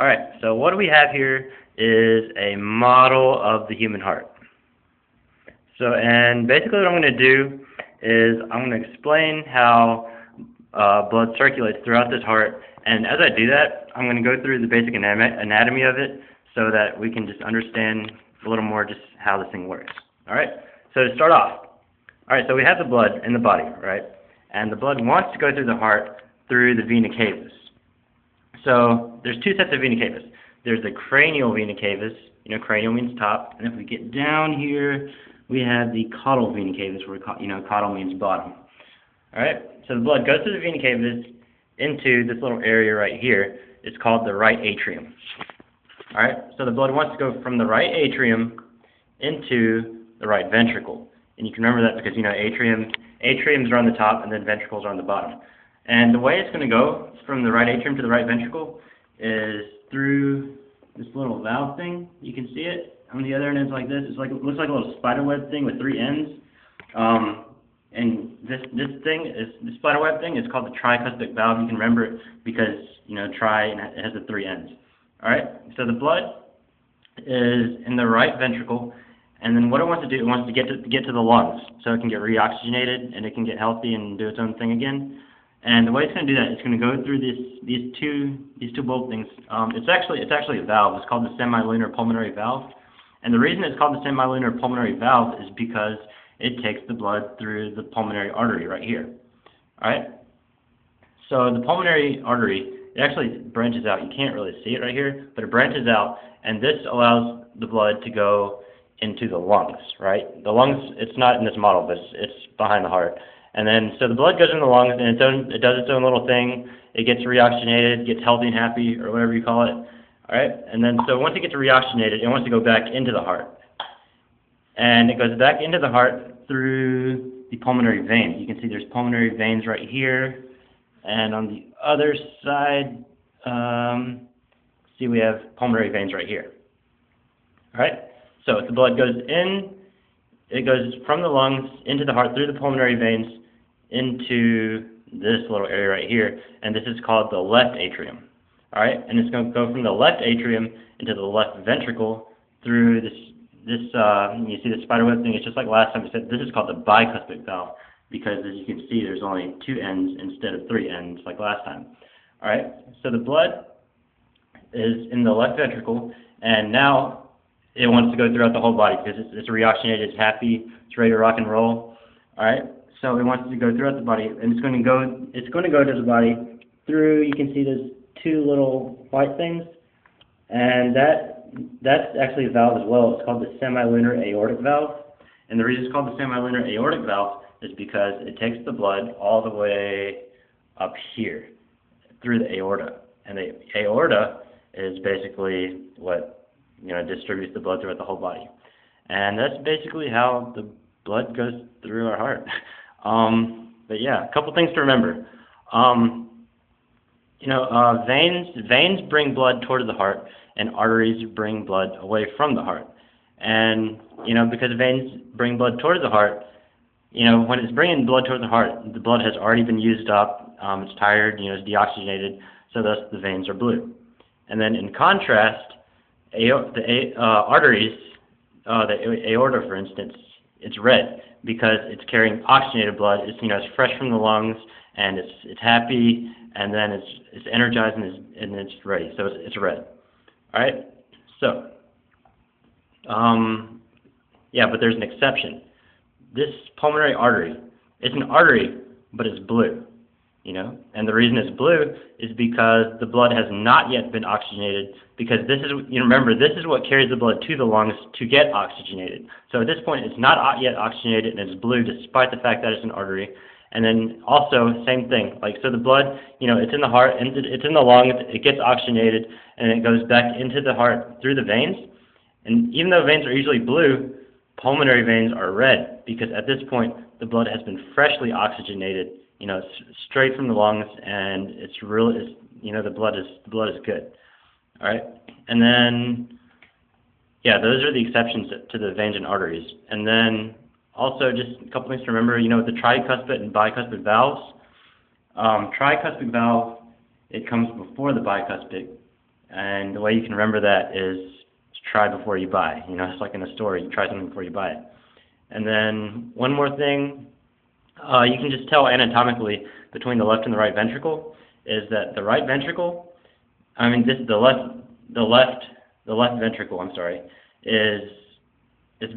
Alright, so what we have here is a model of the human heart. And basically what I'm going to do is I'm going to explain how blood circulates throughout this heart, and as I do that, I'm going to go through the basic anatomy of it so that we can just understand a little more just how this thing works. Alright, so to start off, so we have the blood in the body, right? And the blood wants to go through the heart through the vena cavas. So there's two sets of vena cavas. There's the cranial vena cavas, cranial means top, and if we get down here, we have the caudal vena cavas, where caudal means bottom. Alright, so the blood goes through the vena cavas into this little area right here. It's called the right atrium. Alright, so the blood wants to go from the right atrium into the right ventricle. And you can remember that because, atriums are on the top and then ventricles are on the bottom. And the way it's going to go from the right atrium to the right ventricle is through this little valve thing. You can see it. On the other end, it's like this. It looks like a little spider web thing with three ends. And this spider web thing is called the tricuspid valve. You can remember it because tri and it has the three ends. All right. So the blood is in the right ventricle, and then what it wants to do, it wants to get to the lungs, so it can get reoxygenated and it can get healthy and do its own thing again. And the way it's going to do that, it's going to go through these two bulb things. It's actually a valve. It's called the semilunar pulmonary valve. And the reason it's called the semilunar pulmonary valve is because it takes the blood through the pulmonary artery right here. All right. So the pulmonary artery, it actually branches out. You can't really see it right here, but it branches out, and this allows the blood to go into the lungs. Right. The lungs, it's not in this model, but it's behind the heart. And then, so the blood goes in the lungs, and it does its own little thing. It gets reoxygenated, gets healthy and happy, or whatever you call it. All right? And then, so once it gets reoxygenated, it wants to go back into the heart. And it goes back into the heart through the pulmonary veins. You can see there's pulmonary veins right here. And on the other side, see we have pulmonary veins right here. All right? So if the blood goes in, it goes from the lungs into the heart through the pulmonary veins into this little area right here, and this is called the left atrium. All right, and it's going to go from the left atrium into the left ventricle through this. You see the spiderweb thing? It's just like last time I said. This is called the bicuspid valve because, as you can see, there's only two ends instead of three ends like last time. All right, so the blood is in the left ventricle, and now it wants to go throughout the whole body because it's reoxygenated, it's happy, it's ready to rock and roll. All right, so it wants to go throughout the body, and it's going to go to the body through. You can see there's two little white things, and that's actually a valve as well. It's called the semilunar aortic valve, and the reason it's called the semilunar aortic valve is because it takes the blood all the way up here through the aorta, and the aorta is basically what distributes the blood throughout the whole body. And that's basically how the blood goes through our heart. But yeah, a couple things to remember. Veins bring blood toward the heart, and arteries bring blood away from the heart. And, because veins bring blood toward the heart, when it's bringing blood toward the heart, the blood has already been used up, it's tired, it's deoxygenated, so thus the veins are blue. And then in contrast, the arteries, the aorta, for instance, it's red because it's carrying oxygenated blood. It's fresh from the lungs, and it's happy, and then it's energized and it's ready. So it's red. All right. So, but there's an exception. This pulmonary artery, it's an artery, but it's blue. And the reason it's blue is because the blood has not yet been oxygenated, because this is what carries the blood to the lungs to get oxygenated. So at this point, it's not yet oxygenated, and it's blue despite the fact that it's an artery. And then also, same thing, so the blood, it's in the heart, and it's in the lungs, it gets oxygenated, and it goes back into the heart through the veins. And even though veins are usually blue, pulmonary veins are red, because at this point, the blood has been freshly oxygenated, straight from the lungs, and the blood is good. All right, and then, those are the exceptions to the veins and arteries. And then also just a couple things to remember, the tricuspid and bicuspid valves. Tricuspid valve, it comes before the bicuspid, And the way you can remember that is to try before you buy. You know, it's like in a store, you try something before you buy it. And then one more thing, you can just tell anatomically between the left and the right ventricle is that the right ventricle, the left ventricle, I'm sorry, is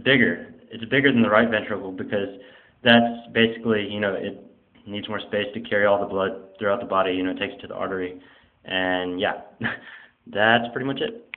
bigger. It's bigger than the right ventricle because that's basically, you know, it needs more space to carry all the blood throughout the body. You know, it takes it to the artery, and yeah, that's pretty much it.